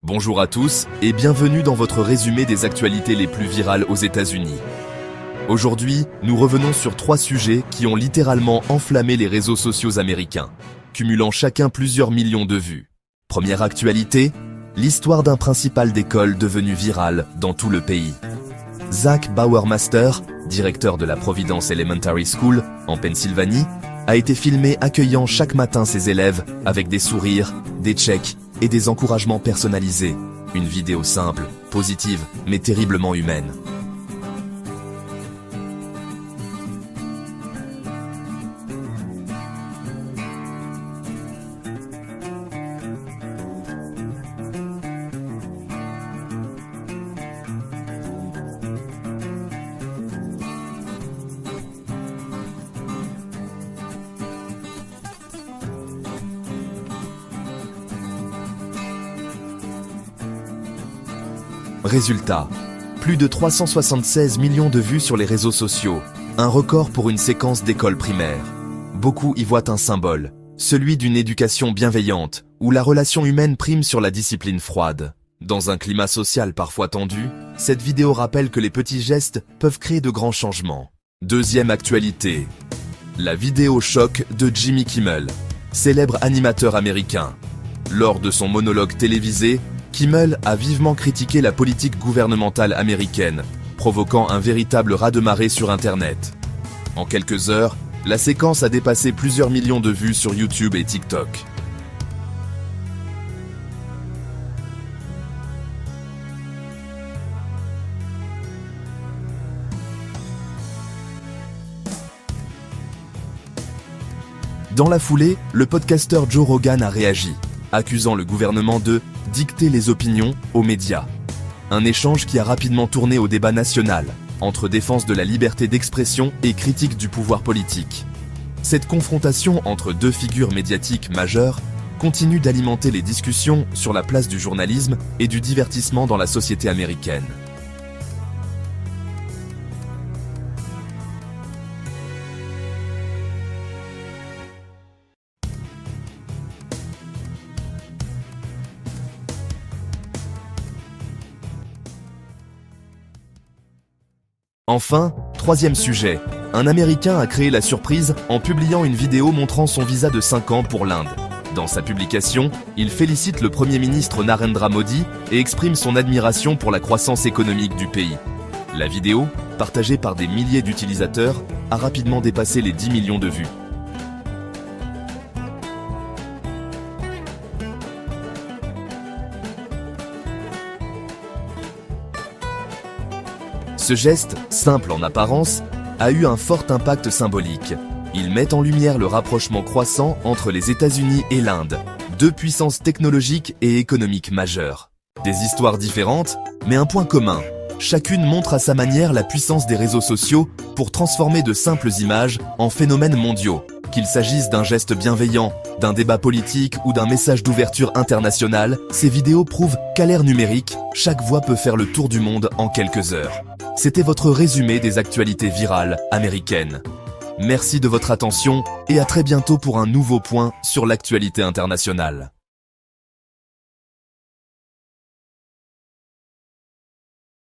Bonjour à tous et bienvenue dans votre résumé des actualités les plus virales aux États-Unis. Aujourd'hui, nous revenons sur 3 sujets qui ont littéralement enflammé les réseaux sociaux américains, cumulant chacun plusieurs millions de vues. Première actualité, l'histoire d'un principal d'école devenu viral dans tout le pays. Zach Bauermaster, directeur de la Providence Elementary School en Pennsylvanie, a été filmé accueillant chaque matin ses élèves avec des sourires, des checks et des encouragements personnalisés. Une vidéo simple, positive, mais terriblement humaine. Résultat, plus de 376 millions de vues sur les réseaux sociaux, un record pour une séquence d'école primaire. Beaucoup y voient un symbole, celui d'une éducation bienveillante, où la relation humaine prime sur la discipline froide. Dans un climat social parfois tendu, cette vidéo rappelle que les petits gestes peuvent créer de grands changements. Deuxième actualité, la vidéo choc de Jimmy Kimmel, célèbre animateur américain. Lors de son monologue télévisé, Kimmel a vivement critiqué la politique gouvernementale américaine, provoquant un véritable raz-de-marée sur Internet. En quelques heures, la séquence a dépassé plusieurs millions de vues sur YouTube et TikTok. Dans la foulée, le podcasteur Joe Rogan a réagi, accusant le gouvernement de dicter les opinions aux médias. Un échange qui a rapidement tourné au débat national, entre défense de la liberté d'expression et critique du pouvoir politique. Cette confrontation entre deux figures médiatiques majeures continue d'alimenter les discussions sur la place du journalisme et du divertissement dans la société américaine. Enfin, troisième sujet, un Américain a créé la surprise en publiant une vidéo montrant son visa de 5 ans pour l'Inde. Dans sa publication, il félicite le Premier ministre Narendra Modi et exprime son admiration pour la croissance économique du pays. La vidéo, partagée par des milliers d'utilisateurs, a rapidement dépassé les 10 millions de vues. Ce geste, simple en apparence, a eu un fort impact symbolique. Il met en lumière le rapprochement croissant entre les États-Unis et l'Inde, deux puissances technologiques et économiques majeures. Des histoires différentes, mais un point commun. Chacune montre à sa manière la puissance des réseaux sociaux pour transformer de simples images en phénomènes mondiaux. Qu'il s'agisse d'un geste bienveillant, d'un débat politique ou d'un message d'ouverture internationale, ces vidéos prouvent qu'à l'ère numérique, chaque voix peut faire le tour du monde en quelques heures. C'était votre résumé des actualités virales américaines. Merci de votre attention et à très bientôt pour un nouveau point sur l'actualité internationale.